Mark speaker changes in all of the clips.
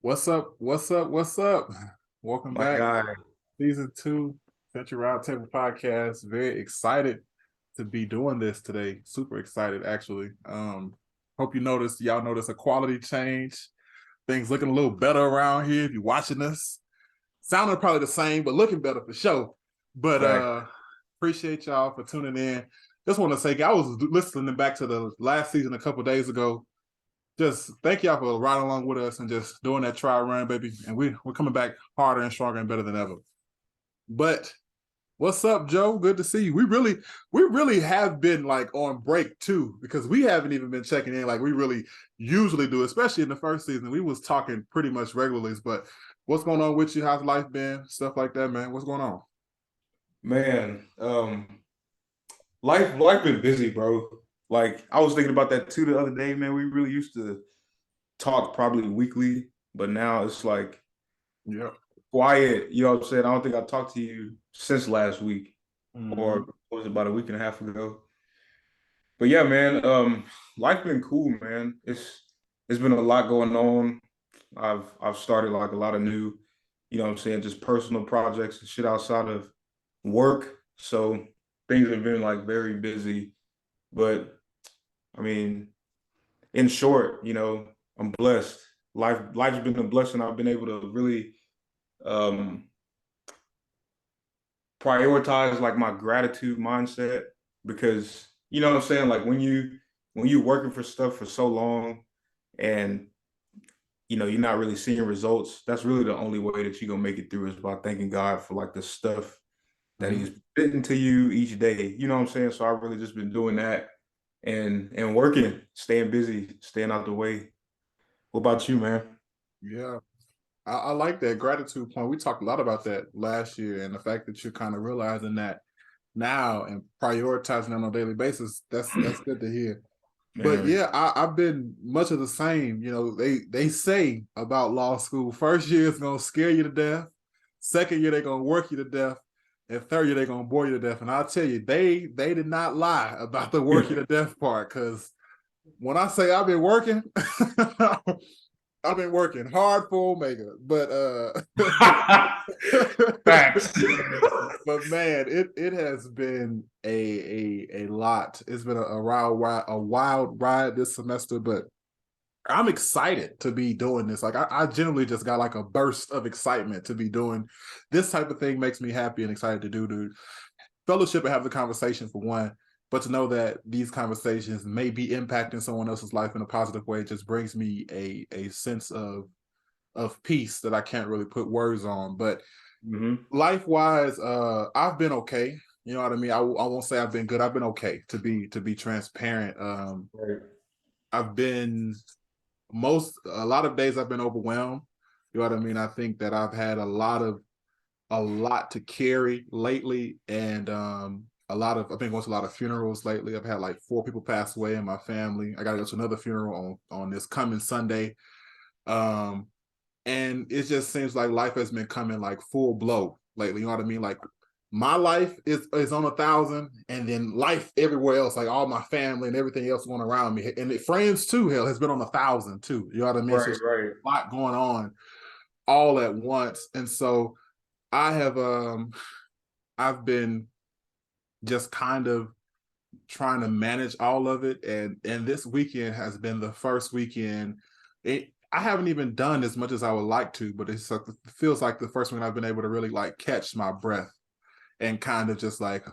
Speaker 1: What's up? What's up? What's up? Welcome
Speaker 2: My
Speaker 1: back.
Speaker 2: guy.
Speaker 1: Season 2, Century Roundtable Podcast. Very excited to be doing this today. Super excited, actually. Hope y'all notice a quality change. Things looking a little better around here if you're watching us. Sounding probably the same, but looking better for sure. But
Speaker 2: Fact.
Speaker 1: appreciate y'all for tuning in. Just want to say, I was listening back to the last season a couple days ago. Just thank y'all for riding along with us and just doing that try run, baby. And we're coming back harder and stronger and better than ever. But what's up, Joe? Good to see you. We really have been like on break too, because we haven't even been checking in like we really usually do, especially in the first season. We was talking pretty much regularly. But what's going on with you? How's life been? Stuff like that, man. What's going on?
Speaker 2: Man, life been busy, bro. Like I was thinking about that too the other day, man. We really used to talk probably weekly, but now it's like
Speaker 1: Yeah.
Speaker 2: quiet. You know what I'm saying? I don't think I talked to you since last week,
Speaker 1: Mm-hmm.
Speaker 2: or was it about a week and a half ago? But yeah, man, life been cool, man. It's been a lot going on. I've started like a lot of new, you know what I'm saying, just personal projects and shit outside of work. So things have been like very busy. But I mean, in short, I'm blessed. Life's been a blessing. I've been able to really um prioritize like my gratitude mindset because you know what I'm saying? Like when you working for stuff for so long and you're not really seeing results, that's really the only way that you're gonna make it through is by thanking God for like the stuff that
Speaker 1: Mm-hmm.
Speaker 2: he's putting to you each day. You know what I'm saying? So I've really just been doing that and working, staying busy, staying out the way. What about you, man?
Speaker 1: Yeah. I like that gratitude point. We talked a lot about that last year, and the fact that you're kind of realizing that now and prioritizing on a daily basis. That's good to hear. But
Speaker 2: Man,
Speaker 1: yeah, I've been much of the same. They say about law school, first year is gonna scare you to death, second year they're gonna work you to death, and third year they're gonna bore you to death. And I'll tell you, they did not lie about the work you to death part, because when I say I've been working, I've been working hard for Omega, but
Speaker 2: facts.
Speaker 1: but man, it has been a lot. It's been a wild ride this semester, but I'm excited to be doing this. Like I genuinely just got like a burst of excitement to be doing this type of thing. Makes me happy and excited to do, dude. Fellowship and have the conversation for one, but to know that these conversations may be impacting someone else's life in a positive way just brings me a sense of peace that I can't really put words on. But
Speaker 2: hmm
Speaker 1: life wise, I've been okay. You know what I mean? I won't say I've been good. I've been okay to be transparent.
Speaker 2: Right.
Speaker 1: I've been a lot of days I've been overwhelmed. You know what I mean? I think that I've had a lot to carry lately, and I've been going to a lot of funerals lately. I've had like 4 people pass away in my family. I got to go to another funeral on this coming Sunday. Um, and it just seems like life has been coming like full blow lately. You know what I mean? Like my life is on 1,000, and then life everywhere else, like all my family and everything else going around me, and friends too, hell, has been on 1,000 too. You know what I mean? So
Speaker 2: Right,
Speaker 1: it's
Speaker 2: right.
Speaker 1: a lot going on all at once, and so I have I've been just kind of trying to manage all of it, and this weekend has been the first weekend. I haven't even done as much as I would like to, but it feels like the first one I've been able to really like catch my breath and kind of just like,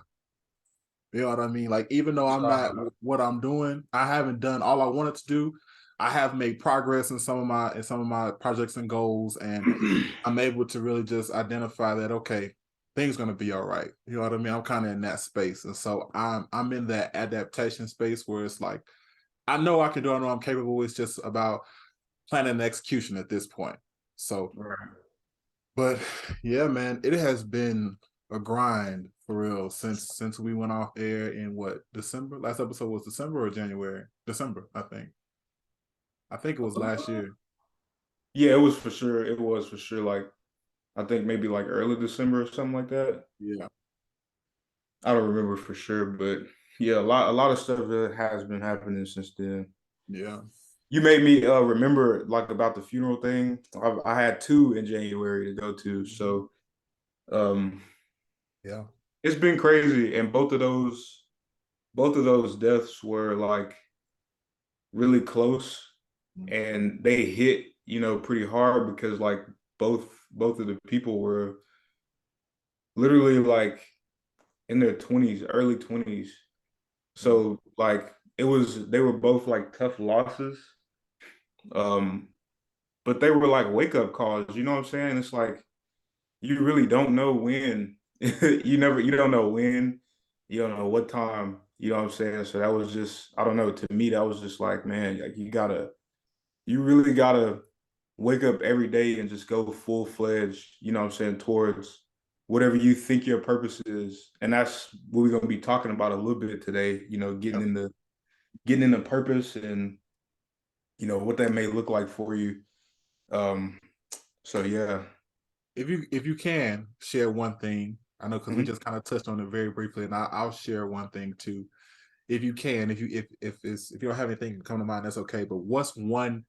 Speaker 1: you know what I mean? Like, even though I'm not what I'm doing, I haven't done all I wanted to do. I have made progress in some of my projects and goals, and I'm able to really just identify that, okay, things gonna be all right. You know what I mean? I'm kind of in that space, and so I'm in that adaptation space where it's like I know I can do it. I know I'm capable. It's just about planning and execution at this point. So,
Speaker 2: Right.
Speaker 1: but yeah, man, it has been a grind for real since we went off air in what, December? Last episode was December or January? December, I think. I think it was last year.
Speaker 2: Yeah, it was for sure. It was for sure. Like I think maybe like early December or something like that.
Speaker 1: Yeah.
Speaker 2: I don't remember for sure, but yeah, a lot of stuff that has been happening since then.
Speaker 1: Yeah.
Speaker 2: You made me remember like about the funeral thing. I had two in January to go to, so um,
Speaker 1: Yeah.
Speaker 2: it's been crazy, and both of those deaths were like really close, and they hit pretty hard because like both of the people were literally like in their 20s, early 20s. So like they were both like tough losses. Um, but they were like wake up calls, you know what I'm saying? It's like you really don't know when. You don't know when, you don't know what time, you know what I'm saying? So that was just, I don't know, to me that was just like, man, like you really gotta wake up every day and just go full fledged, you know what I'm saying, towards whatever you think your purpose is. And that's what we're gonna be talking about a little bit today,
Speaker 1: Yep.
Speaker 2: getting into purpose and what that may look like for you. Um, so yeah.
Speaker 1: If you can share one thing, I know because we
Speaker 2: Mhm.
Speaker 1: just kind of touched on it very briefly, and I'll share one thing too. If you can, if you don't have anything come to mind, that's okay. But what's one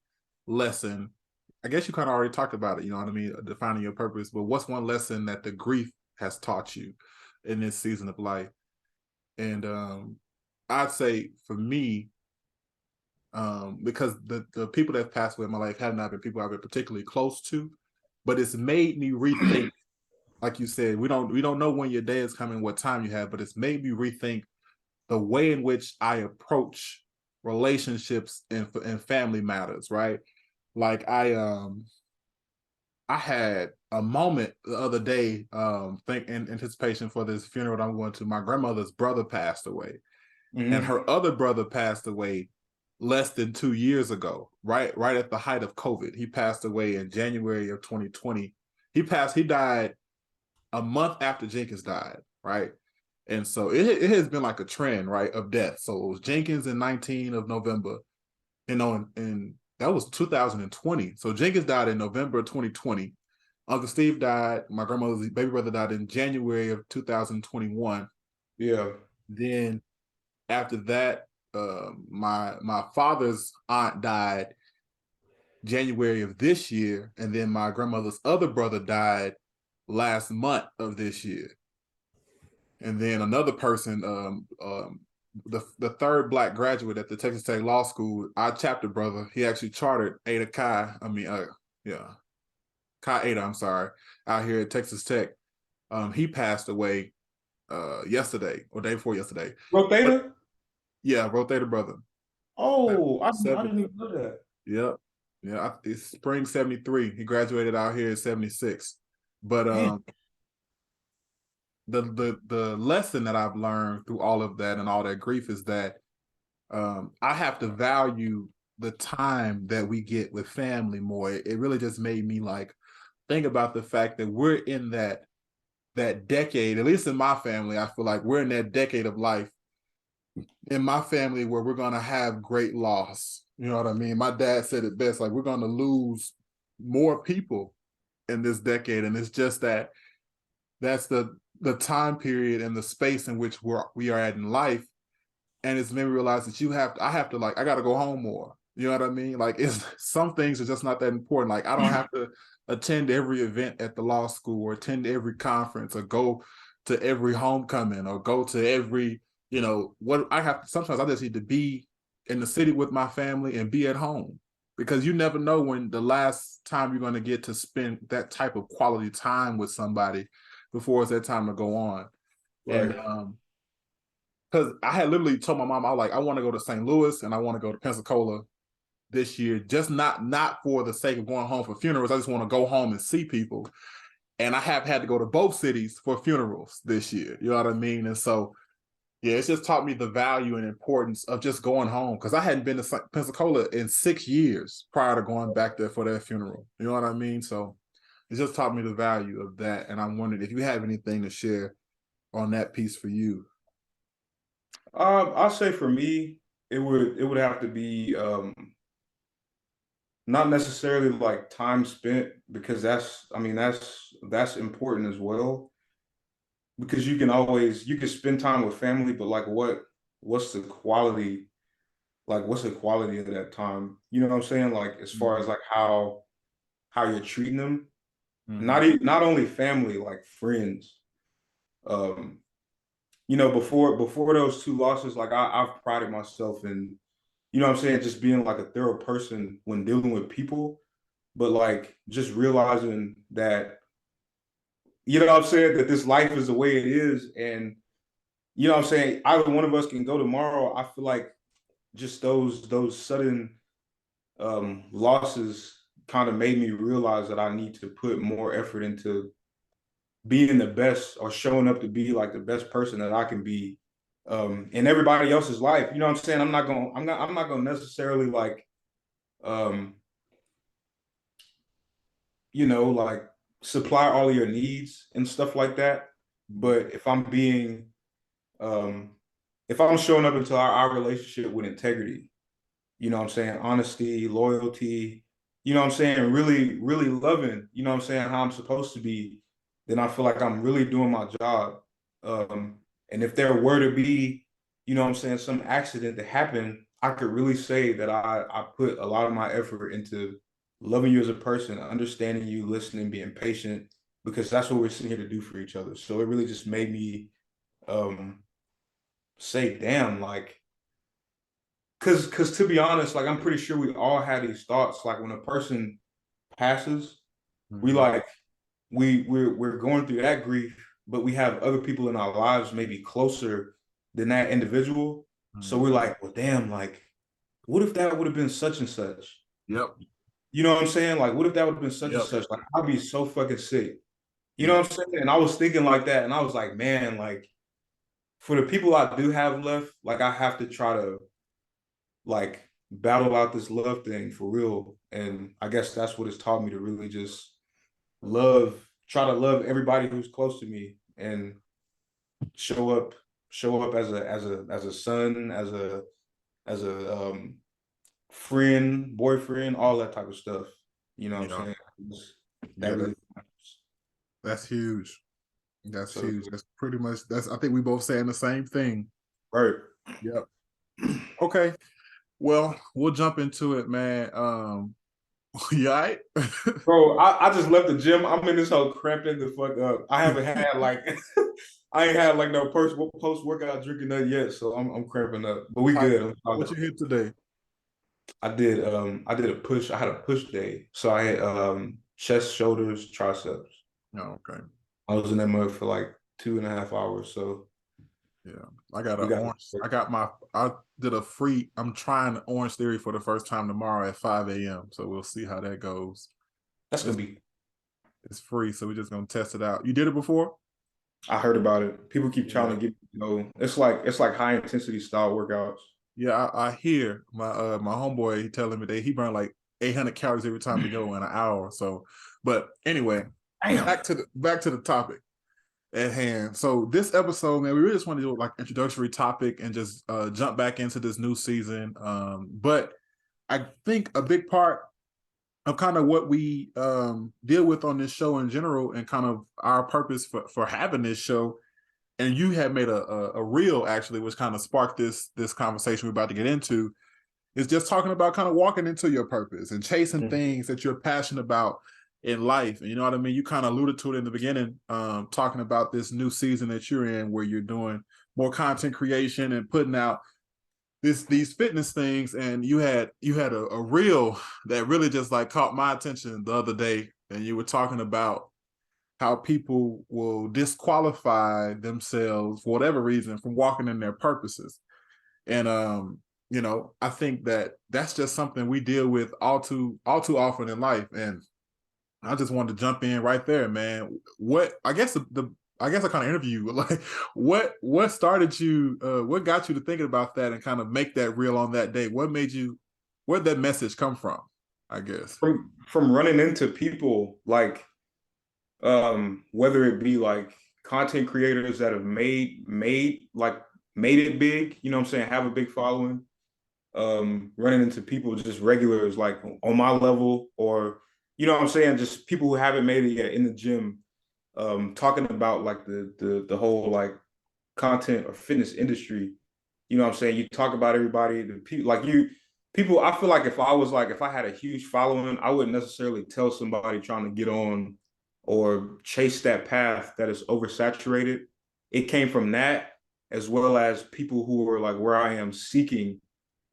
Speaker 1: lesson? I guess you kind of already talked about it. You know what I mean, defining your purpose. But what's one lesson that the grief has taught you in this season of life? And I'd say for me, because the people that passed away in my life have not been people I've been particularly close to, but it's made me rethink. Like you said, we don't know when your day is coming, what time you have, but it's made me rethink the way in which I approach relationships and family matters, right? Like I had a moment the other day, think in anticipation for this funeral that I'm going to. My grandmother's brother passed away, and
Speaker 2: Hmm.
Speaker 1: her other brother passed away less than 2 years ago, right at the height of COVID. He passed away in January of 2020. He died a month after Jenkins died, right? And so it has been like a trend, right, of death. So it was Jenkins in 19 of November, and that was 2020. So Jenkins died in November 2020. Uncle Steve died. My grandmother's baby brother died in January of 2021.
Speaker 2: Yeah.
Speaker 1: Then after that, my father's aunt died January of this year, and then my grandmother's other brother died last month of this year. And then another person, the third black graduate at the Texas Tech Law School, our chapter brother, he actually chartered Ada Chi. Yeah, Chi Ada. I'm sorry, out here at Texas Tech. He passed away yesterday or day before yesterday. But
Speaker 2: Rotator?
Speaker 1: yeah, wrote Theta brother.
Speaker 2: Oh, I
Speaker 1: Seven.
Speaker 2: didn't even know that.
Speaker 1: Yep. Yeah, it's spring '73. He graduated out here in '76. But
Speaker 2: Man.
Speaker 1: the lesson that I've learned through all of that and all that grief is that I have to value the time that we get with family more. It really just made me like think about the fact that we're in that decade, at least in my family, I feel like we're in that decade of life in my family where we're gonna have great loss. You know what I mean? My dad said it best, like we're gonna lose more people in this decade. And it's just that's the time period and the space in which we are at in life, and it's made me realize that I have to like I got to go home more. You know what I mean? Like it's some things are just not that important. Like I don't have to attend every event at the law school or attend every conference or go to every homecoming or go to every what I have. Sometimes I just need to be in the city with my family and be at home because you never know when the last time you're going to get to spend that type of quality time with somebody before it's that time to go on. And
Speaker 2: Right.
Speaker 1: because I had literally told my mom, I was like, I want to go to St. Louis and I want to go to Pensacola this year, just not for the sake of going home for funerals. I just want to go home and see people. And I have had to go to both cities for funerals this year. You know what I mean? And so, yeah, it's just taught me the value and importance of just going home because I hadn't been to Pensacola in 6 years prior to going back there for that funeral. You know what I mean? So it just taught me the value of that. And I'm wondering if you have anything to share on that piece for you.
Speaker 2: I'll say for me, it would have to be not necessarily like time spent because that's important as well because you can spend time with family, but like what's the quality like what's the quality of that time? You know what I'm saying? Like as far as
Speaker 1: Mhm.
Speaker 2: like how you're treating them,
Speaker 1: Mhm.
Speaker 2: not only family, like friends. Um, before those two losses, like I've prided myself in, you know what I'm saying, just being like a thorough person when dealing with people, but like just realizing that, you know what I'm saying, that this life is the way it is. And you know what I'm saying, either one of us can go tomorrow. I feel like just those sudden losses kind of made me realize that I need to put more effort into being the best or showing up to be like the best person that I can be in everybody else's life. You know what I'm saying? I'm not gonna necessarily like um, like supply all of your needs and stuff like that.
Speaker 1: Mhm.
Speaker 2: But um if I'm showing up into our relationship with integrity, you know what I'm saying, honesty, loyalty, you know what I'm saying, really, really loving, you know what I'm saying, how I'm supposed to be, then I feel like I'm really doing my job. Um, and if there were to be, you know what I'm saying, some accident that happened, I could really say that I put a lot of my effort into loving you as a person, understanding you, listening, being patient, because that's what we're sitting here to do for each other. So it really just made me um say, damn, like, cause to be honest, like I'm pretty sure we all had these thoughts. Like when a person passes, we
Speaker 1: Mhm.
Speaker 2: like we're going through that grief, but we have other people in our lives maybe closer than that individual. So we're
Speaker 1: Mhm.
Speaker 2: like, well, damn, like, what if that would have been such and such?
Speaker 1: Yep.
Speaker 2: You know what I'm saying? Like, what if that would have been such and
Speaker 1: Yep.
Speaker 2: such? Like, I'd be so fucking sick. You know
Speaker 1: Yep.
Speaker 2: what I'm saying? And I was thinking like that, and I was like, man, like, for the people I do have left, like, I have to try to like battle out this love thing for real. And I guess that's what it's taught me, to really just try to love everybody who's close to me, and show up, as a son, as a friend, boyfriend, all that type of stuff. You know what I'm
Speaker 1: Yeah.
Speaker 2: saying?
Speaker 1: Yeah.
Speaker 2: That really matters.
Speaker 1: That's huge. That's
Speaker 2: So
Speaker 1: huge. That's pretty much that's I think we both saying the same thing.
Speaker 2: right.
Speaker 1: Yep. Okay. Well, we'll jump into it, man. You all right?
Speaker 2: Bro, I just left the gym. I'm in this whole cramping the fuck up. I haven't had like I ain't had like no post workout drinking nothing yet, so I'm cramping up. But we
Speaker 1: How-
Speaker 2: good. I'm
Speaker 1: what
Speaker 2: solid.
Speaker 1: you hit today?
Speaker 2: I did a push. I had a push day. So I had chest, shoulders, triceps.
Speaker 1: Oh, okay.
Speaker 2: I was in that mud for like 2.5 hours. So
Speaker 1: Yeah. I got
Speaker 2: we
Speaker 1: an
Speaker 2: got
Speaker 1: orange. I did a free, I'm trying Orange Theory for the first time tomorrow at 5 a.m. So we'll see how that goes.
Speaker 2: that's gonna
Speaker 1: It's
Speaker 2: be
Speaker 1: it's free, so we're just gonna test it out. You did it before?
Speaker 2: I heard about it. People keep trying
Speaker 1: Yeah.
Speaker 2: to get it's like high intensity style workouts.
Speaker 1: Yeah, I hear my homeboy he telling me that he burned like 800 calories every time he go in an hour. So, but anyway,
Speaker 2: Damn.
Speaker 1: back to the topic at hand. So this episode, man, we really just want to do like introductory topic and just jump back into this new season. But I think a big part of kind of what we deal with on this show in general, and kind of our purpose for having this show, and you had made a reel actually, which kind of sparked this conversation we're about to get into, is just talking about kind of walking into your purpose and chasing things that you're passionate about in life. And you know what I mean? You kind of alluded to it in the beginning, talking about this new season that you're in where you're doing more content creation and putting out these fitness things. And you had a reel that really just like caught my attention the other day. And you were talking about how people will disqualify themselves for whatever reason from walking in their purposes. And I think that that's just something we deal with all too often in life. And I just wanted to jump in right there, man. What I guess the I guess I kind of interview you. Like, what started you? What got you to thinking about that and kind of make that real on that day? What made you? Where'd that message come from? I guess.
Speaker 2: From running into people like whether it be like content creators that have made it big, you know what I'm saying, have a big following, running into people just regulars like on my level, or you know what I'm saying, just people who haven't made it yet in the gym, talking about like the whole like content or fitness industry. You know what I'm saying? You talk about everybody, the people like you people. I feel like if I had a huge following, I wouldn't necessarily tell somebody trying to get on or chase that path that is oversaturated. It came from that, as well as people who are like where I am seeking,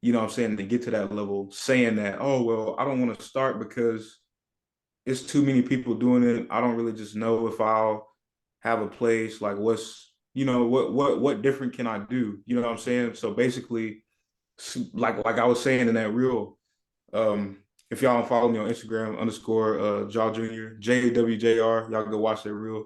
Speaker 2: you know what I'm saying, to get to that level, saying that, oh well, I don't want to start because it's too many people doing it. I don't really just know if I'll have a place. Like what's, what different can I do? You know what I'm saying? So basically, like I was saying in that reel, um, if y'all don't follow me on Instagram underscore Jaw Jr. JWJR, y'all go watch that reel.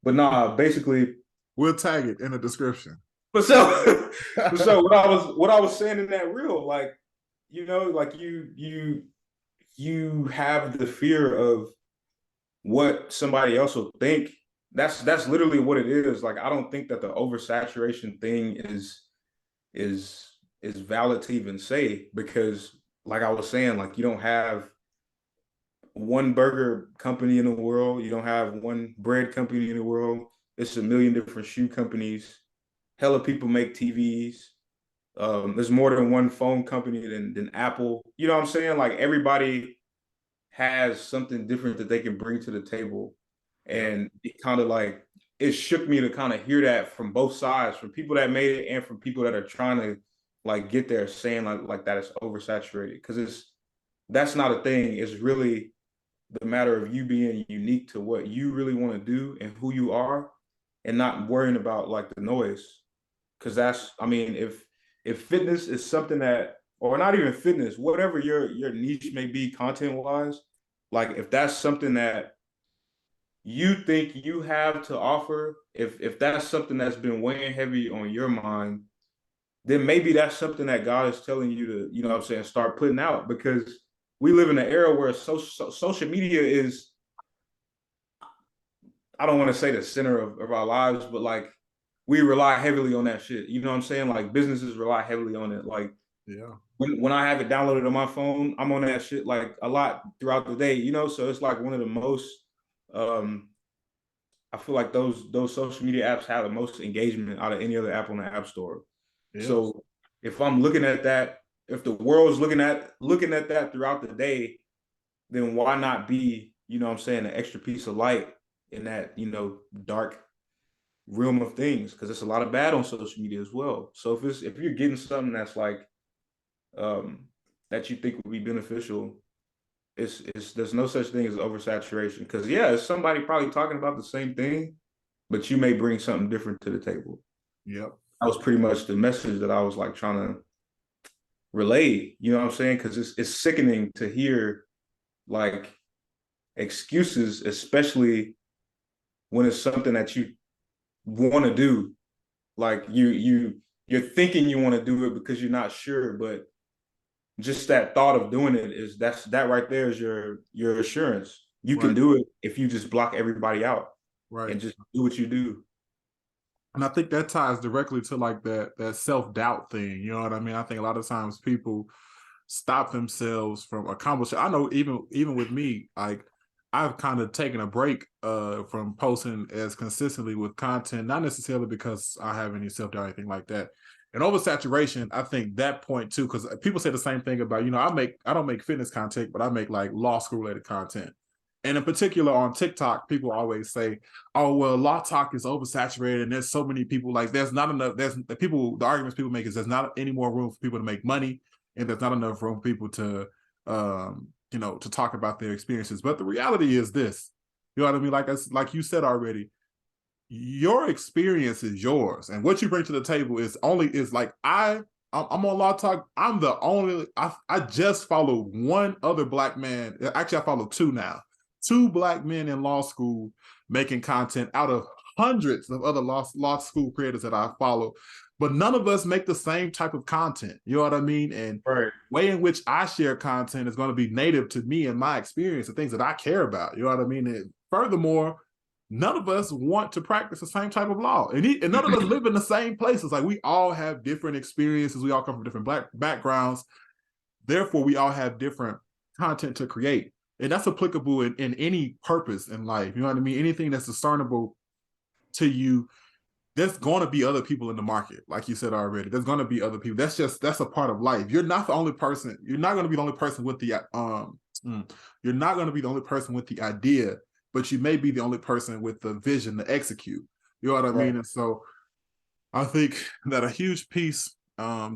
Speaker 2: But nah, basically,
Speaker 1: We'll tag it in the description.
Speaker 2: but so so what I was saying in that reel, like, like you have the fear of what somebody else will think. That's literally what it is. Like I don't think that the oversaturation thing is is valid to even say, because like I was saying, like you don't have one burger company in the world, you don't have one bread company in the world. It's a million different shoe companies. Hella people make TVs. There's more than one phone company than Apple. You know what I'm saying? Like everybody has something different that they can bring to the table.
Speaker 1: Yeah.
Speaker 2: And it shook me to kind of hear that from both sides, from people that made it and from people that are trying to like get there, saying like that it's oversaturated. Because that's not a thing. It's really the matter of you being unique to what you really want to do and who you are, and not worrying about like the noise. Because that's, I mean, if fitness is something that, or not even fitness, whatever your niche may be content wise, like if that's something that you think you have to offer, if that's something that's been weighing heavy on your mind, then maybe that's something that God is telling you to, you know what I'm saying, start putting out. Because we live in an era where social media is, I don't want to say the center of our lives, but like we rely heavily on that shit. You know what I'm saying? Like businesses rely heavily on it. Like
Speaker 1: Yeah.
Speaker 2: when I have it downloaded on my phone, I'm on that shit like a lot throughout the day, So it's like one of the most um I feel like those social media apps have the most engagement out of any other app on the app store.
Speaker 1: Yes.
Speaker 2: So if I'm looking at that, if the world's looking at that throughout the day, then why not be, you know what I'm saying, an extra piece of light in that, dark realm of things? Because there's a lot of bad on social media as well. So if you're getting something that's like um that you think would be beneficial, it's there's no such thing as oversaturation. Because yeah, it's somebody probably talking about the same thing, but you may bring something different to the table.
Speaker 1: Yep.
Speaker 2: That was pretty much the message that I was like trying to relay. You know what I'm saying? Because it's sickening to hear like excuses, especially when it's something that you want to do. Like you're thinking you want to do it because you're not sure, but just that thought of doing it that right there is your assurance. You can
Speaker 1: Right.
Speaker 2: do it if you just block everybody out
Speaker 1: Right.
Speaker 2: and just do what you do.
Speaker 1: And I think that ties directly to like that self-doubt thing. You know what I mean? I think a lot of times people stop themselves from accomplishing. I know even with me, like I've kind of taken a break from posting as consistently with content, not necessarily because I have any self-doubt or anything like that. And oversaturation, I think that point too, because people say the same thing about, I don't make fitness content, but I make like law school related content. And in particular on TikTok, people always say, oh, well, law talk is oversaturated and there's so many people, like there's not enough, the arguments people make is there's not any more room for people to make money, and there's not enough room for people to to talk about their experiences. But the reality is this, you know what I mean? Like you said already, your experience is yours, and what you bring to the table is like I'm on Law Talk. I'm the only. I just followed one other black man. Actually, I follow two now. Two black men in law school making content out of hundreds of other law school creators that I follow, but none of us make the same type of content. You know what I mean? And
Speaker 2: Right.
Speaker 1: way in which I share content is going to be native to me and my experience, the things that I care about. You know what I mean? And furthermore, none of us want to practice the same type of law, and none of us live in the same places. Like we all have different experiences. We all come from different black backgrounds. Therefore, we all have different content to create, and that's applicable in any purpose in life. You know what I mean? Anything that's discernible to you, there's going to be other people in the market, like you said already. There's going to be other people. That's a part of life. You're not the only person. You're not going to be the only person with the You're not going to be the only person with the idea, but you may be the only person with the vision to execute. You know what I
Speaker 2: Right.
Speaker 1: mean? And so I think that a huge piece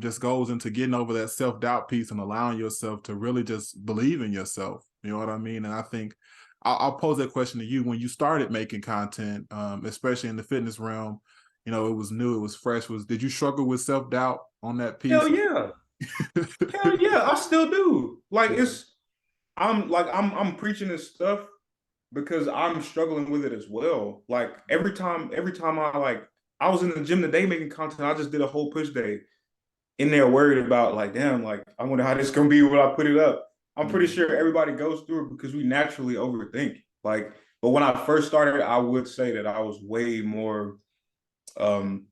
Speaker 1: just goes into getting over that self-doubt piece and allowing yourself to really just believe in yourself. You know what I mean? And I think I'll pose that question to you. When you started making content, especially in the fitness realm, it was new, it was fresh. Did you struggle with self-doubt on that
Speaker 2: Hell
Speaker 1: piece?
Speaker 2: yeah. Hell yeah. I still do. Like
Speaker 1: Yeah.
Speaker 2: I'm preaching this stuff because I'm struggling with it as well. Like every time I was in the gym today making content, I just did a whole push day in there worried about like, damn, like I wonder how this gonna be when I put it up. I'm pretty
Speaker 1: Mhm.
Speaker 2: sure everybody goes through it because we naturally overthink. Like, but when I first started, I would say that I was way more um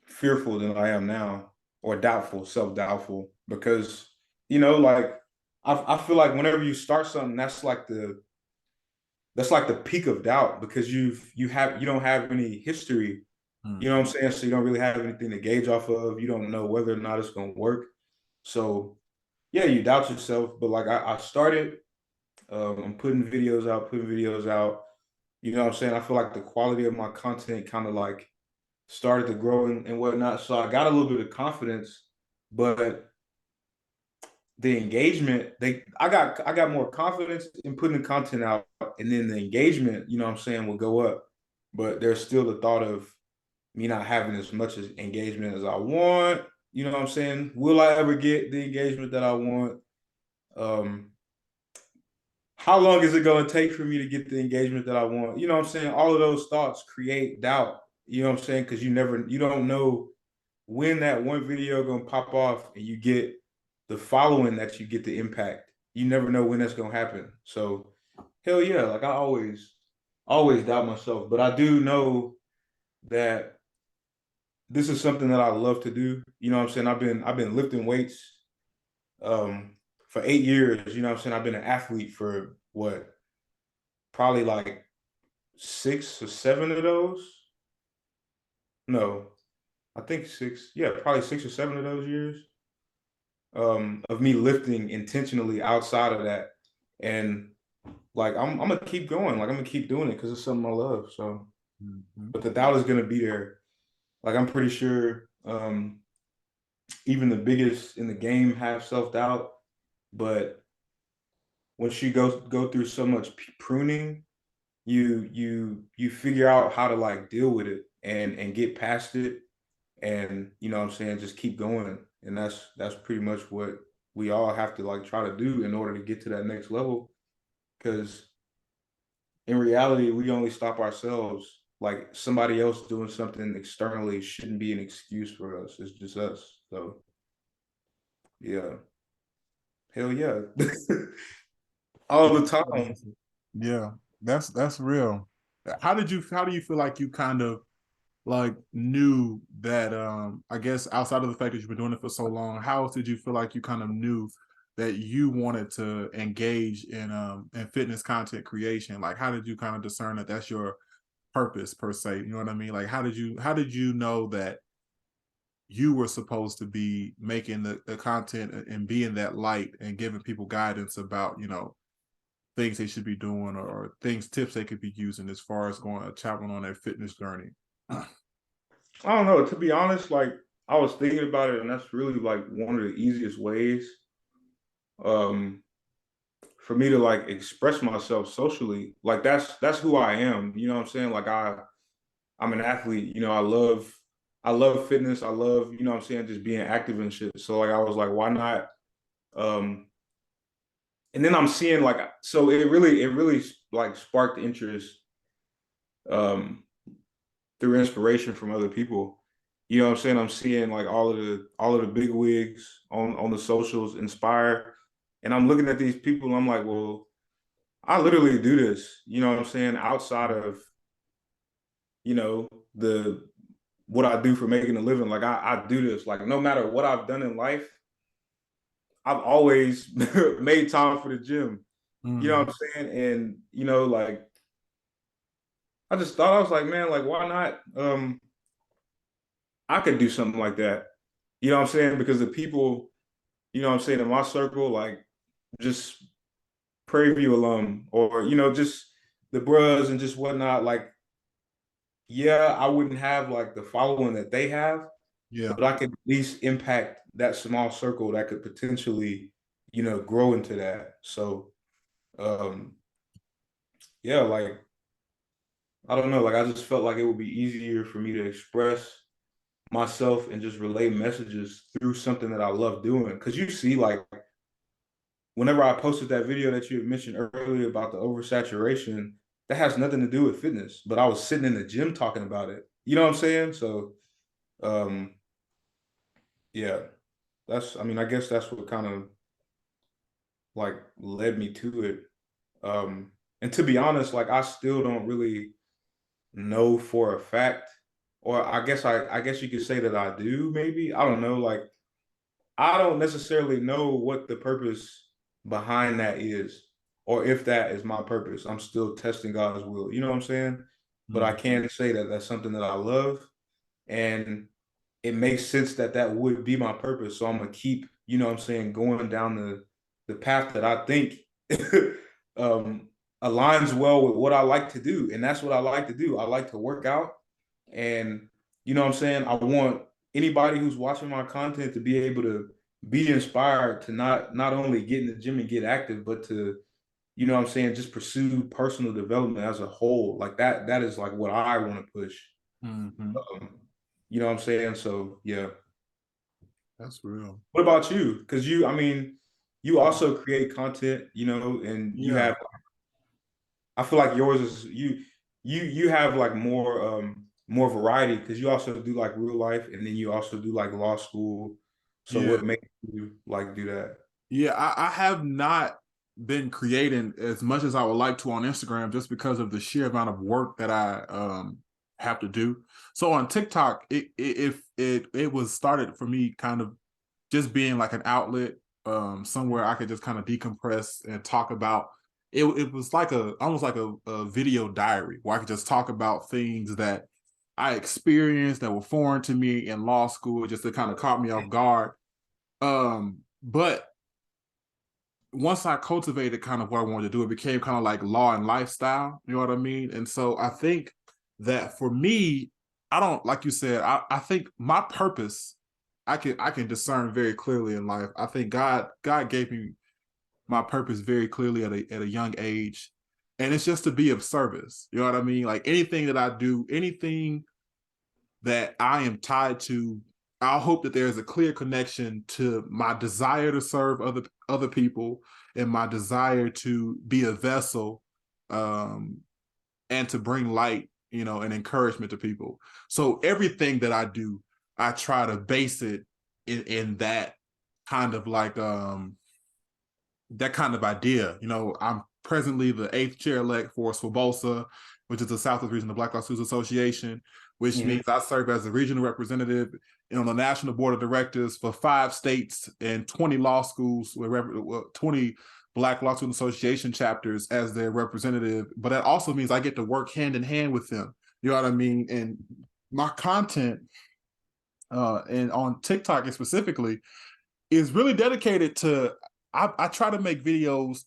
Speaker 2: fearful than I am now, or doubtful, self-doubtful, because like I feel like whenever you start something, that's like the peak of doubt because you don't have any history, you know what I'm saying? So you don't really have anything to gauge off of. You don't know whether or not it's gonna work. So yeah, you doubt yourself. But like I started, I'm putting videos out. You know what I'm saying? I feel like the quality of my content kind of like started to grow and whatnot. So I got a little bit of confidence, but the engagement, I got more confidence in putting the content out, and then the engagement, you know what I'm saying, will go up. But there's still the thought of me not having as much as engagement as I want. You know what I'm saying? Will I ever get the engagement that I want? Um, how long is it going to take for me to get the engagement that I want? You know what I'm saying? All of those thoughts create doubt. You know what I'm saying? Because you don't know when that one video gonna pop off and you get the following that you get the impact. You never know when that's gonna happen. So hell yeah, like I always doubt myself, but I do know that this is something that I love to do. You know what I'm saying? I've been lifting weights um for 8 years. You know what I'm saying? I've been an athlete for what, probably like 6 or 7 of those. No, I think six. Yeah, probably 6 or 7 of those years of me lifting intentionally outside of that. And like I'm gonna keep going. Like I'm gonna keep doing it because it's something I love. So,
Speaker 1: Mhm.
Speaker 2: but the doubt is gonna be there. Like I'm pretty sure even the biggest in the game have self-doubt, but once you go through so much pruning, you figure out how to like deal with it and get past it, and you know what I'm saying, just keep going. And that's pretty much what we all have to like try to do in order to get to that next level, because in reality we only stop ourselves. Like somebody else doing something externally shouldn't be an excuse for us. It's just us. So yeah, hell yeah. All the time.
Speaker 1: Yeah, that's real. How do you feel like you kind of like knew that I guess outside of the fact that you've been doing it for so long, how else did you feel like you kind of knew that you wanted to engage in fitness content creation? Like how did you kind of discern that that's your purpose per se? You know what I mean? Like how did you know that you were supposed to be making the content and being that light and giving people guidance about, things they should be doing, or tips they could be using as far as traveling on their fitness journey?
Speaker 2: I don't know. To be honest, like I was thinking about it, and that's really like one of the easiest ways um for me to like express myself socially. Like that's who I am. You know what I'm saying? Like I'm an athlete. You know, I love fitness. I love, you know what I'm saying, just being active and shit. So like I was like, why not? Um and then I'm seeing like, so it really like sparked interest um through inspiration from other people. You know what I'm saying? I'm seeing like all of the big wigs on the socials inspire. And I'm looking at these people and I'm like, well, I literally do this, you know what I'm saying, outside of, you know, the what I do for making a living. Like I do this. Like no matter what I've done in life, I've always made time for the gym. You know
Speaker 1: Mm,
Speaker 2: what I'm saying? And like I just thought, I was like, man, like why not? I could do something like that. You know what I'm saying? Because the people, you know what I'm saying, in my circle, like just Prairie View alum or, just the bros and just whatnot, like, yeah, I wouldn't have like the following that they have,
Speaker 1: Yeah.
Speaker 2: but I could at least impact that small circle that could potentially, grow into that. So, um, yeah, like I don't know, like I just felt like it would be easier for me to express myself and just relay messages through something that I love doing. Cause you see, like whenever I posted that video that you had mentioned earlier about the oversaturation, that has nothing to do with fitness, but I was sitting in the gym talking about it. You know what I'm saying? So, um, yeah, I mean, I guess that's what kind of like led me to it. Um, and to be honest, like I still don't really know for a fact, or I guess you could say that I do, maybe. I don't know. Like I don't necessarily know what the purpose behind that is, or if that is my purpose. I'm still testing God's will. You know what I'm saying? But I
Speaker 1: Mm.
Speaker 2: can say that that's something that I love, and it makes sense that that would be my purpose. So I'm gonna keep, what I'm saying, going down the path that I think um, aligns well with what I like to do, and that's what I like to do. I like to work out, and you know what I'm saying. I want anybody who's watching my content to be able to be inspired to not only get in the gym and get active, but to what I'm saying, just pursue personal development as a whole. Like that is like what I want to push.
Speaker 1: Hmm.
Speaker 2: Um, you know what I'm saying? So yeah.
Speaker 1: That's real.
Speaker 2: What about you? Because I mean, you also create content, and you
Speaker 1: Yeah.
Speaker 2: have. I feel like yours is you have like more variety because you also do like real life, and then you also do like law school. So
Speaker 1: Yeah.
Speaker 2: what makes you like do that?
Speaker 1: Yeah, I have not been creating as much as I would like to on Instagram just because of the sheer amount of work that I have to do. So on TikTok, it was started for me kind of just being like an outlet, somewhere I could just kind of decompress and talk about it. It was like almost like a video diary where I could just talk about things that I experienced that were foreign to me in law school, just to kind of caught me off guard. But once I cultivated kind of what I wanted to do, it became kind of like law and lifestyle. You know what I mean? And so I think that for me, I don't, like you said, I think my purpose, I can discern very clearly in life. I think God gave me my purpose very clearly at a young age. And it's just to be of service. You know what I mean? Like anything that I do, anything that I am tied to, I hope that there's a clear connection to my desire to serve other people and my desire to be a vessel, um, and to bring light, and encouragement to people. So everything that I do, I try to base it in that kind of like that kind of idea. I'm presently the eighth chair elect for SWBOSA, which is the Southwest Region of Black Law Students Association, which
Speaker 2: Mhm.
Speaker 1: means I serve as a regional representative on the national board of directors for 5 states and 20 law schools with 20 Black Law Student Association chapters as their representative. But that also means I get to work hand in hand with them. You know what I mean? And my content, and on TikTok specifically, is really dedicated to. I try to make videos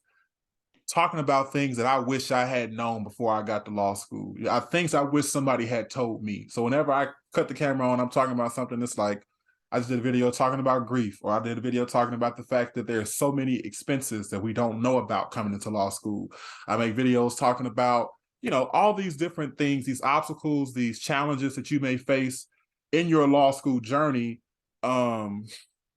Speaker 1: talking about things that I wish I had known before I got to law school. Things I wish somebody had told me. So whenever I cut the camera on, I'm talking about something that's like, I just did a video talking about grief, or I did a video talking about the fact that there's so many expenses that we don't know about coming into law school. I make videos talking about, all these different things, these obstacles, these challenges that you may face in your law school journey. Um,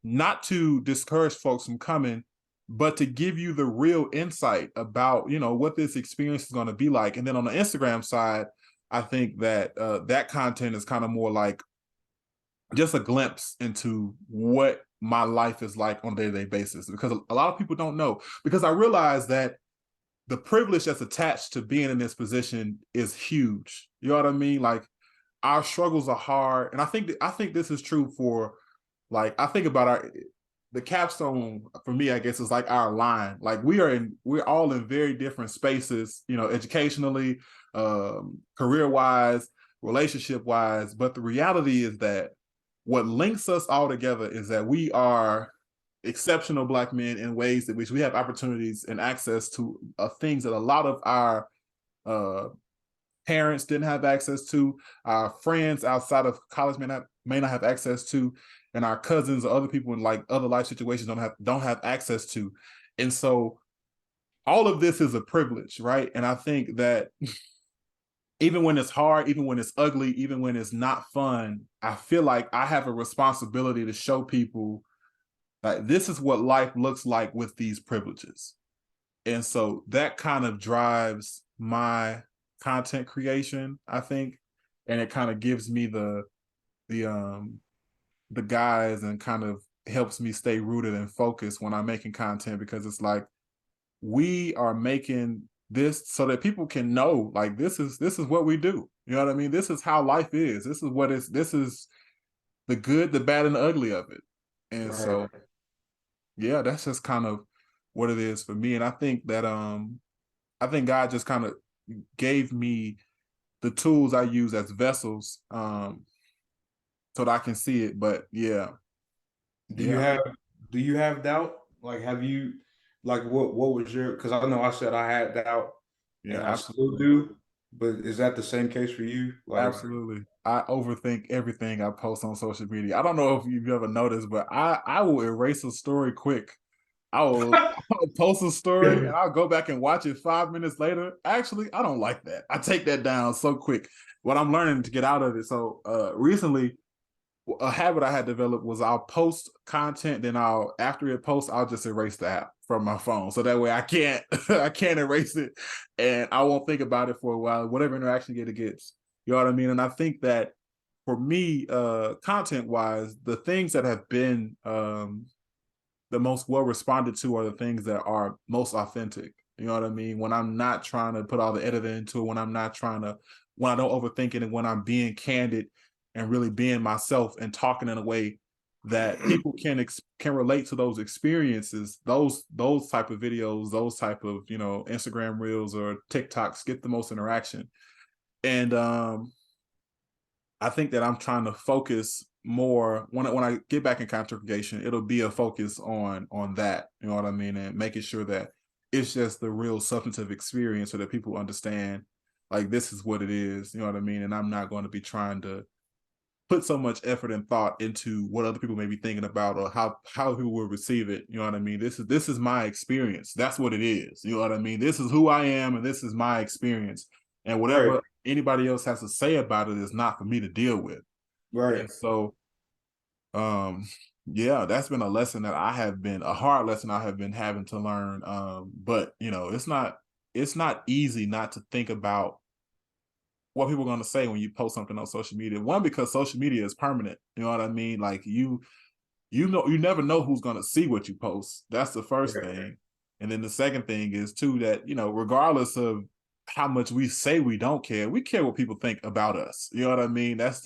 Speaker 1: Not to discourage folks from coming, but to give you the real insight about what this experience is going to be like. And then on the Instagram side, I think that that content is kind of more like just a glimpse into what my life is like on a day-to-day basis, because a lot of people don't know. Because I realize that the privilege that's attached to being in this position is huge. You know what I mean? Like our struggles are hard, and I think this is true for, like, I think about the capstone for me, I guess, is like our line. Like we're all in very different spaces, educationally, career wise, relationship wise. But the reality is that what links us all together is that we are exceptional Black men in ways in which we have opportunities and access to things that a lot of our uh, parents didn't have access to, our friends outside of college may not have access to, and our cousins or other people in like other life situations don't have access to. And so all of this is a privilege, right? And I think that even when it's hard, even when it's ugly, even when it's not fun, I feel like I have a responsibility to show people like this is what life looks like with these privileges. And so that kind of drives my content creation, I think. And it kind of gives me the the guys and kind of helps me stay rooted and focused when I'm making content, because it's like we are making this so that people can know like this is what we do. You know what I mean? This is how life is. This is the good, the bad, and the ugly of it. And
Speaker 2: Right.
Speaker 1: so yeah, that's just kind of what it is for me. And I think God just kind of gave me the tools I use as vessels so that I can see it. But yeah,
Speaker 2: Do you
Speaker 1: yeah,
Speaker 2: have do you have doubt? Like, have you like what was your? Because I know I said I had doubt,
Speaker 1: yeah,
Speaker 2: and I still
Speaker 1: absolutely.
Speaker 2: do. But is that the same case for you? Like,
Speaker 1: Absolutely. I overthink everything I post on social media. I don't know if you've ever noticed, but I will erase a story quick. I'll post a story and I'll go back and watch it 5 minutes later. Actually, I don't like that. I take that down so quick. What I'm learning to get out of it. So recently a habit I had developed was I'll post content, then I'll after it posts, I'll just erase the app from my phone. So that way I can't I can't erase it and I won't think about it for a while, whatever interaction it gets. You know what I mean? And I think that for me, content wise, the things that have been the most well responded to are the things that are most authentic. You know what I mean? When I'm not trying to put all the editing into it, when I'm not trying to, when I don't overthink it, and when I'm being candid and really being myself and talking in a way that people can relate to those experiences, those type of videos, those type of Instagram reels or TikToks get the most interaction. And I think that I'm trying to focus more when I get back in content creation, it'll be a focus on that. You know what I mean? And making sure that it's just the real substantive experience so that people understand like this is what it is. You know what I mean? And I'm not going to be trying to put so much effort and thought into what other people may be thinking about or how people will receive it. You know what I mean? This is my experience. That's what it is. You know what I mean? This is who I am and this is my experience. And
Speaker 2: right,
Speaker 1: whatever anybody else has to say about it is not for me to deal with.
Speaker 2: right,
Speaker 1: And so yeah, that's been a hard lesson I have been having to learn. But it's not easy not to think about what people are going to say when you post something on social media. One, because social media is permanent. You know what I mean? Like you never know who's going to see what you post. That's the first
Speaker 2: right,
Speaker 1: thing. And then the second thing is too that, regardless of how much we say we don't care, we care what people think about us. You know what I mean? That's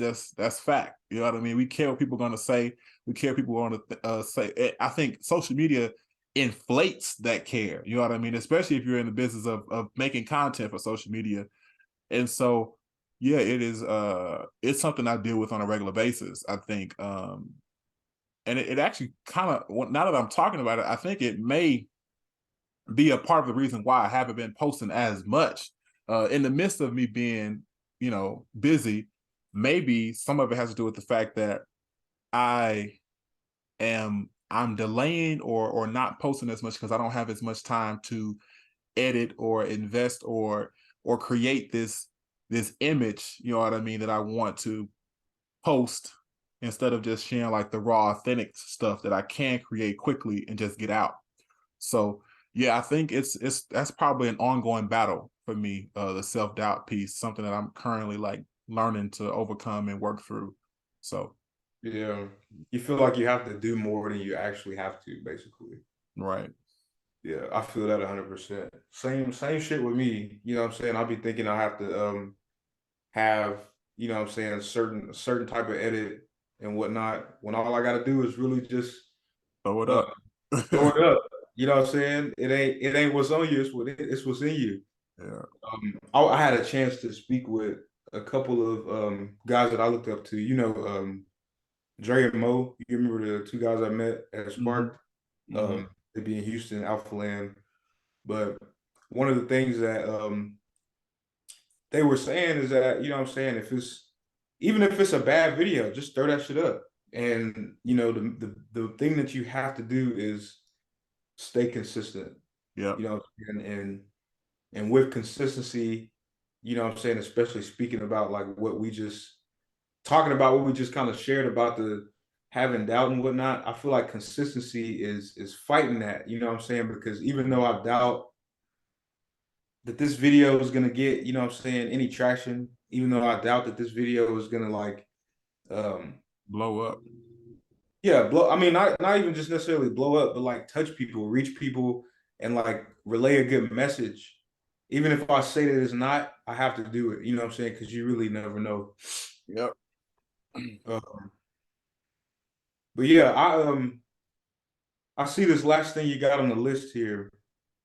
Speaker 1: fact. You know what I mean? We care what people are going to say. We care what people are going to say. I think social media inflates that care. You know what I mean? Especially if you're in the business of making content for social media. And so, yeah, it's something I deal with on a regular basis, I think. And it actually kind of, now that I'm talking about it, I think it may be a part of the reason why I haven't been posting as much. In the midst of me being, busy, maybe some of it has to do with the fact that I'm delaying or not posting as much because I don't have as much time to edit or invest or create this image, you know what I mean, that I want to post instead of just sharing like the raw authentic stuff that I can create quickly and just get out. So yeah, I think it's that's probably an ongoing battle for me, the self-doubt piece, something that I'm currently like learning to overcome and work through. So
Speaker 2: yeah. You feel like you have to do more than you actually have to, basically.
Speaker 1: right.
Speaker 2: Yeah, I feel that 100%. Same shit with me. You know what I'm saying? I'll be thinking I have to have, you know what I'm saying, a certain type of edit and whatnot, when all I gotta do is really just
Speaker 1: Throw it
Speaker 2: uh
Speaker 1: up.
Speaker 2: throw it up. You know what I'm saying? It ain't what's on you, it's what's in you.
Speaker 1: Yeah.
Speaker 2: I had a chance to speak with a couple of guys that I looked up to. Dre and Mo, you remember the two guys I met at
Speaker 1: Mm-hmm.
Speaker 2: Spark?
Speaker 1: Mm-hmm.
Speaker 2: They be in Houston, Alpha Land. But one of the things that they were saying is that, you know what I'm saying, if it's even if it's a bad video, just throw that shit up. And you know, the thing that you have to do is stay consistent.
Speaker 1: Yep.
Speaker 2: You know, and with consistency, you know what I'm saying, especially speaking about like what we just talking about what we just kind of shared about the having doubt and whatnot. I feel like consistency is fighting that, you know what I'm saying? Because even though I doubt that this video is gonna get, you know what I'm saying, any traction, even though I doubt that this video is gonna like um
Speaker 1: Blow up.
Speaker 2: yeah, blow I mean not even just necessarily blow up, but like touch people, reach people, and like relay a good message. Even if I say that it's not, I have to do it. You know what I'm saying? Because you really never know.
Speaker 1: Yep.
Speaker 2: Um, but yeah, I see this last thing you got on the list here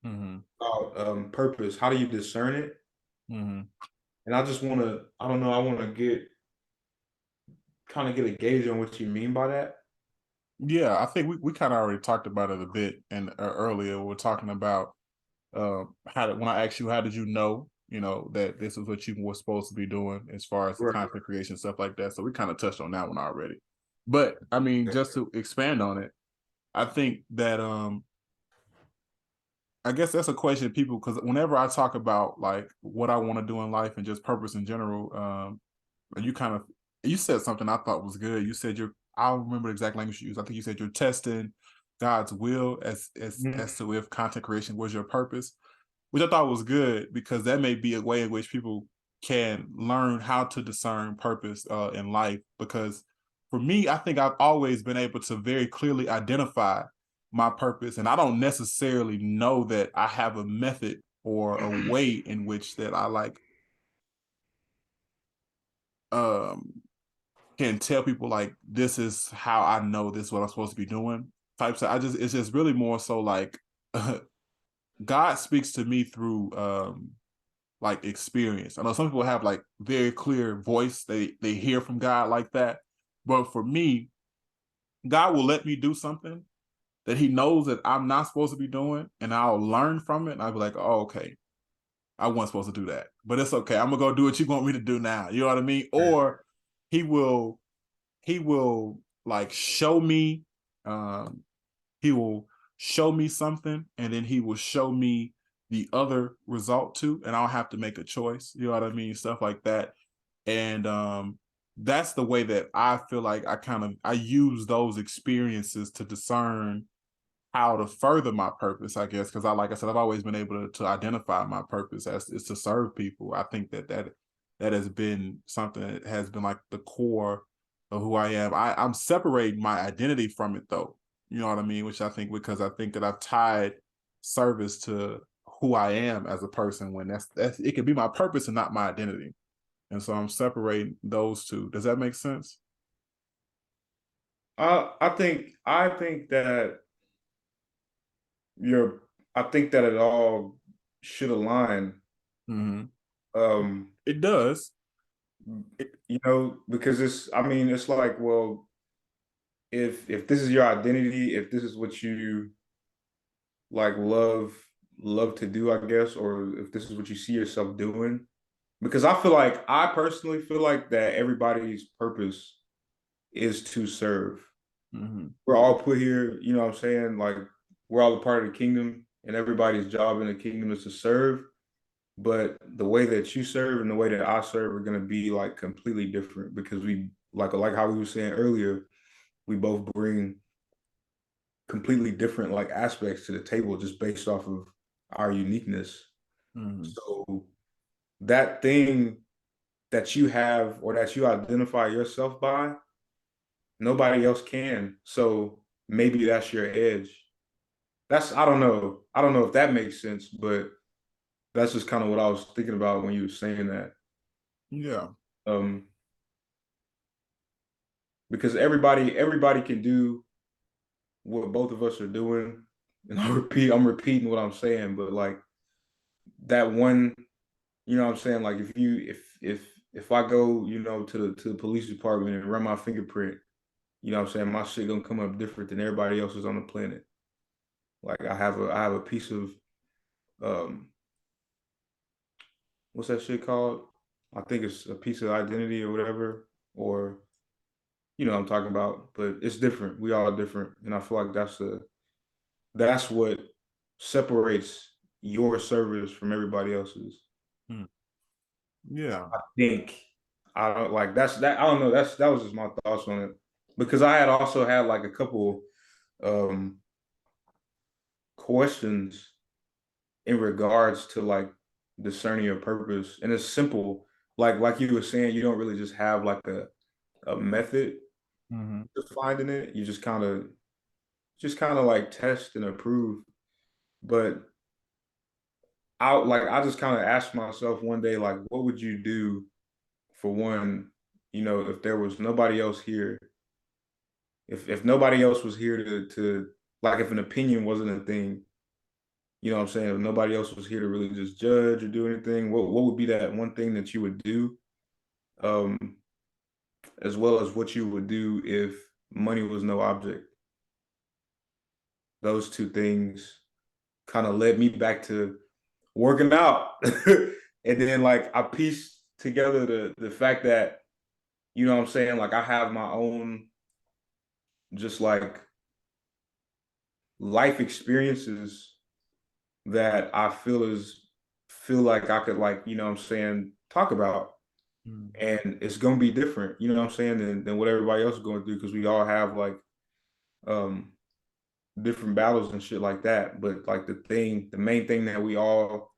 Speaker 1: Mm-hmm.
Speaker 2: about purpose. How do you discern it?
Speaker 1: Mm-hmm.
Speaker 2: And I just want to, I don't know, I want to get kind of get a gauge on what you mean by that.
Speaker 1: Yeah, I think we kind of already talked about it a bit and earlier. We're talking about when I asked you how did you know that this is what you were supposed to be doing as far as the
Speaker 2: Right.
Speaker 1: content creation stuff like that. So we kind of touched on that one already. But I mean, just to expand on it, I think that I guess that's a question people because whenever I talk about like what I want to do in life and just purpose in general, you kind of you said something I thought was good. You said you're I don't remember the exact language you used. I think you said you're testing God's will
Speaker 2: Mhm.
Speaker 1: as to if content creation was your purpose, which I thought was good because that may be a way in which people can learn how to discern purpose in life. Because for me, I think I've always been able to very clearly identify my purpose, and I don't necessarily know that I have a method or a way in which that I like um can tell people like this is how I know this is what I'm supposed to be doing. Types of, I just it's just really more so like God speaks to me through like experience. I know some people have like very clear voice. They hear from God like that. But for me, God will let me do something that he knows that I'm not supposed to be doing and I'll learn from it and I'll be like, "Oh, okay. I wasn't supposed to do that. But it's okay. I'm going to go do what you want me to do now." You know what I mean? Or he will he will like show me um he will show me something and then he will show me the other result too and I'll have to make a choice, you know what I mean, stuff like that. And that's the way that I feel like I use those experiences to discern how to further my purpose, I guess, because like I said, I've always been able to identify my purpose as is to serve people. I think that has been something that has been like the core of who I am. I'm separating my identity from it though. You know what I mean? Which I think because I think that I've tied service to who I am as a person when that's it can be my purpose and not my identity. And so I'm separating those two. Does that make sense?
Speaker 2: I think that you're I think that it all should align.
Speaker 1: Mm-hmm.
Speaker 2: Um,
Speaker 1: It does. It,
Speaker 2: you know, because it's I mean, it's like, well, if this is your identity, if this is what you like love to do, I guess, or if this is what you see yourself doing. Because I personally feel like that everybody's purpose is to serve.
Speaker 1: mm-hmm.
Speaker 2: We're all put here, you know what I'm saying? Like we're all a part of the kingdom and everybody's job in the kingdom is to serve. But the way that you serve and the way that I serve are gonna be like completely different because we like how we were saying earlier, we both bring completely different like aspects to the table just based off of our uniqueness.
Speaker 1: Mm-hmm.
Speaker 2: So that thing that you have or that you identify yourself by, nobody else can. So maybe that's your edge. That's I don't know. I don't know if that makes sense, but that's just kind of what I was thinking about when you were saying that.
Speaker 1: Yeah.
Speaker 2: Um, because everybody can do what both of us are doing. And I'm repeating what I'm saying, but like that one, you know what I'm saying? Like if I go, you know, to the police department and run my fingerprint you know what I'm saying, my shit gonna come up different than everybody else's on the planet. Like I have a piece of um what's that shit called? I think it's a piece of identity or whatever, or you know what I'm talking about, but it's different. We all different. And I feel like that's what separates your service from everybody else's.
Speaker 1: Hmm. Yeah.
Speaker 2: I think I don't like that's that I don't know. That was just my thoughts on it. Because I had also had like a couple um questions in regards to like discerning your purpose. And it's simple. Like you were saying, you don't really just have like a method
Speaker 1: Hmm.
Speaker 2: to finding it. You just kind of like test and approve. But I just kind of asked myself one day, like, what would you do for one, you know, if there was nobody else here, if nobody else was here to like if an opinion wasn't a thing, you know what I'm saying? If nobody else was here to really just judge or do anything, what would be that one thing that you would do? Um, as well as what you would do if money was no object. Those two things kind of led me back to working out. And then like I pieced together the fact that, you know what I'm saying, like I have my own just like life experiences that I feel like I could like, you know what I'm saying, talk about.
Speaker 1: Hmm.
Speaker 2: And it's gonna be different, you know what I'm saying, than what everybody else is going through because we all have like um different battles and shit like that. But like the main thing that we all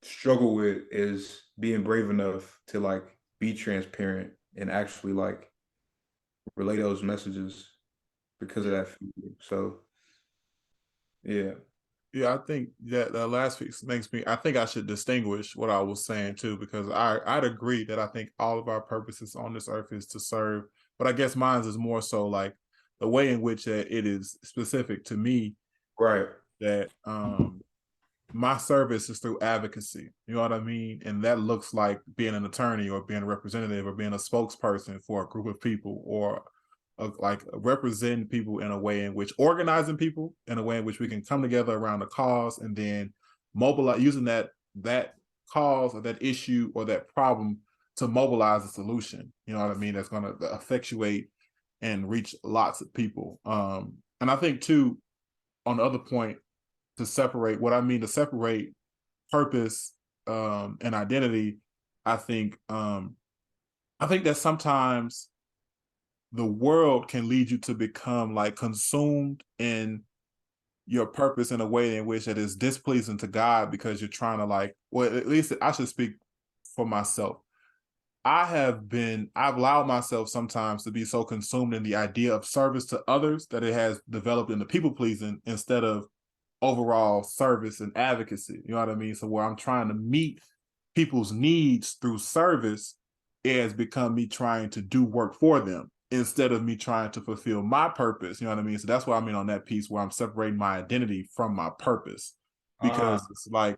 Speaker 2: struggle with is being brave enough to like be transparent and actually like relay those messages because of
Speaker 1: Yeah.
Speaker 2: that fear. So yeah,
Speaker 1: Yeah, I think that the last piece makes me. I think I should distinguish what I was saying too, because I'd agree that I think all of our purposes on this earth is to serve, but I guess mine is more so like the way in which it is specific to me
Speaker 2: right.
Speaker 1: that my service is through advocacy. You know what I mean? And that looks like being an attorney or being a representative or being a spokesperson for a group of people or like representing people in a way in which organizing people in a way in which we can come together around a cause and then mobilize using that cause or that issue or that problem to mobilize a solution. You know what I mean? That's going to effectuate and reach lots of people. And I think too, on the other point, to separate what I mean to separate purpose and identity, I think I think that sometimes the world can lead you to become like consumed in your purpose in a way in which it is displeasing to God because you're trying to like, well, at least I should speak for myself. I've allowed myself sometimes to be so consumed in the idea of service to others that it has developed into people pleasing instead of overall service and advocacy. You know what I mean? So where I'm trying to meet people's needs through service, it has become me trying to do work for them instead of me trying to fulfill my purpose. You know what I mean? So that's what I mean on that piece where I'm separating my identity from my purpose.
Speaker 2: Ah,
Speaker 1: Because it's like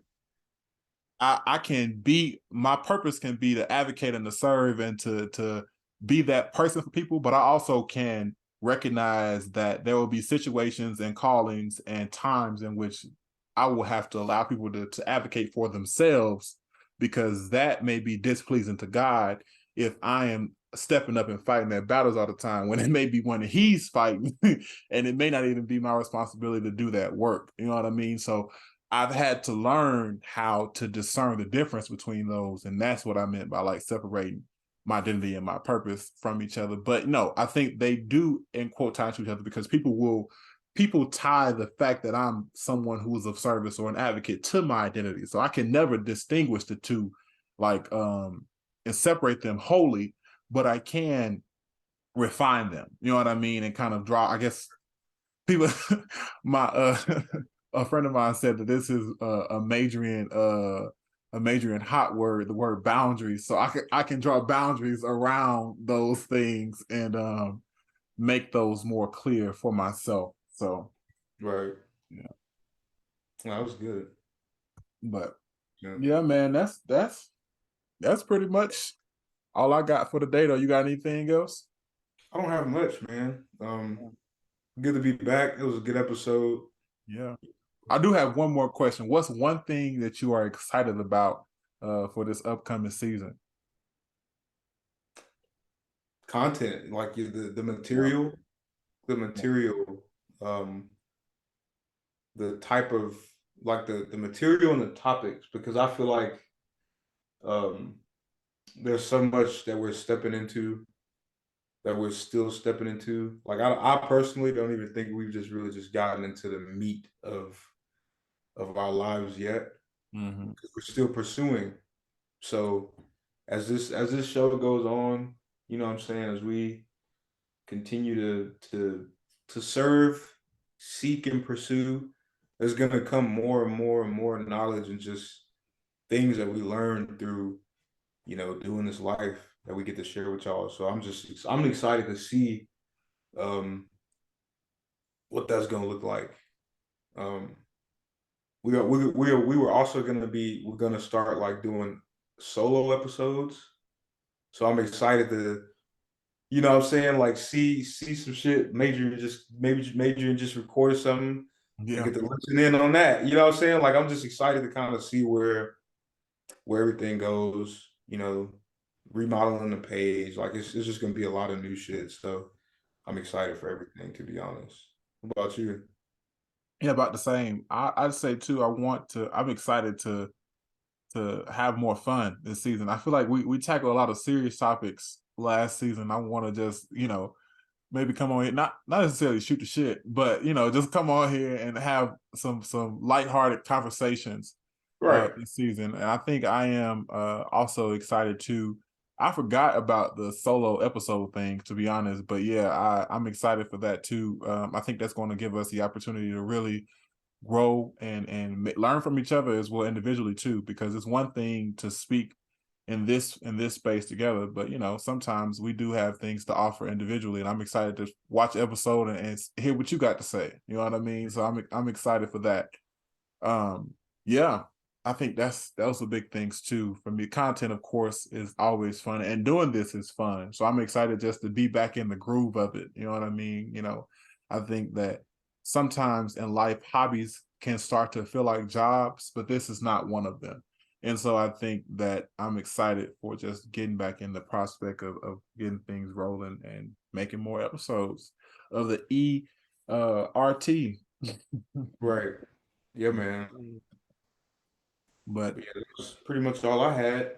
Speaker 1: I can be my purpose can be to advocate and to serve and to be that person for people, but I also can recognize that there will be situations and callings and times in which I will have to allow people to advocate for themselves because that may be displeasing to God if I am stepping up and fighting their battles all the time when it may be one he's fighting and it may not even be my responsibility to do that work. You know what I mean? So I've had to learn how to discern the difference between those. And that's what I meant by like separating my identity and my purpose from each other. But no, I think they do in quote tie to each other because people tie the fact that I'm someone who is of service or an advocate to my identity. So I can never distinguish the two like and separate them wholly, but I can refine them. You know what I mean? And kind of draw, I guess people my a friend of mine said that this is a Maydrian hot word, the word boundaries. So I can draw boundaries around those things and make those more clear for myself. So
Speaker 2: right.
Speaker 1: yeah.
Speaker 2: That was good.
Speaker 1: But
Speaker 2: Yeah.
Speaker 1: yeah, man, that's pretty much all I got for the day though. You got anything else?
Speaker 2: I don't have much, man. Good to be back. It was a good episode.
Speaker 1: Yeah. I do have one more question. What's one thing that you are excited about for this upcoming season?
Speaker 2: Content, like
Speaker 1: Yeah.
Speaker 2: the material, um, the type of like the material and the topics, because I feel like um there's so much that we're stepping into that we're still stepping into. Like I personally don't even think we've just really just gotten into the meat of our lives yet
Speaker 1: Hmm.
Speaker 2: because we're still pursuing. So as this show goes on, you know what I'm saying, as we continue to serve, seek and pursue, there's gonna come more and more and more knowledge and just things that we learn through, doing this life that we get to share with y'all. So I'm excited to see um what that's gonna look like. Um we were also we're gonna start like doing solo episodes. So I'm excited to, what I'm saying, like see some shit, major and just record something and
Speaker 1: Yeah.
Speaker 2: get to listen in on that. You know what I'm saying? Like I'm just excited to kind of see where everything goes, remodeling the page. Like it's just gonna be a lot of new shit. So I'm excited for everything, to be honest. What about you?
Speaker 1: Yeah, about the same. I'd say too, I'm excited to have more fun this season. I feel like we tackled a lot of serious topics last season. I want to just, maybe come on here, not necessarily shoot the shit, but just come on here and have some lighthearted conversations
Speaker 2: Right.
Speaker 1: this season. And I think I am also excited to. I forgot about the solo episode thing, to be honest, but yeah, I'm excited for that too. I think that's going to give us the opportunity to really grow and learn from each other as well individually too, because it's one thing to speak in this space together, but sometimes we do have things to offer individually, and I'm excited to watch episode and hear what you got to say. You know what I mean? So I'm excited for that. Yeah, I think those are big things too. For me, content, of course, is always fun, and doing this is fun. So I'm excited just to be back in the groove of it. You know what I mean? I think that sometimes in life, hobbies can start to feel like jobs, but this is not one of them. And so I think that I'm excited for just getting back in the prospect of getting things rolling and making more episodes of the RT.
Speaker 2: Right. Yeah, man.
Speaker 1: But
Speaker 2: But yeah, that's pretty much all I had.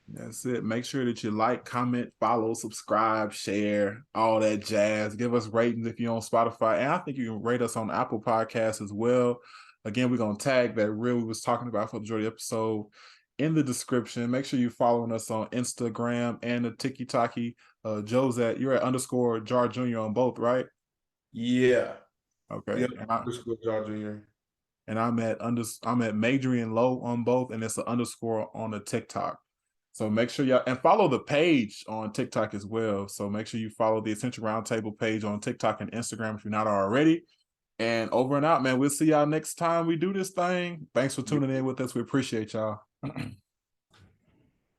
Speaker 1: that's it. Make sure that you like, comment, follow, subscribe, share, all that jazz. Give us ratings if you're on Spotify. And I think you can rate us on Apple Podcasts as well. Again, we're going to tag that reel we was talking about for the majority episode in the description. Make sure you're following us on Instagram and the TikTok. You're at underscore Jar Jr. on both, right?
Speaker 2: Yeah.
Speaker 1: Okay.
Speaker 2: Yep. Underscore Jaw Jr.
Speaker 1: And I'm at Maydrian Low on both, and it's an underscore on the TikTok. So make sure y'all and follow the page on TikTok as well. So make sure you follow the Essential Roundtable page on TikTok and Instagram if you're not already. And over and out, man. We'll see y'all next time we do this thing. Thanks for tuning in with us. We appreciate y'all.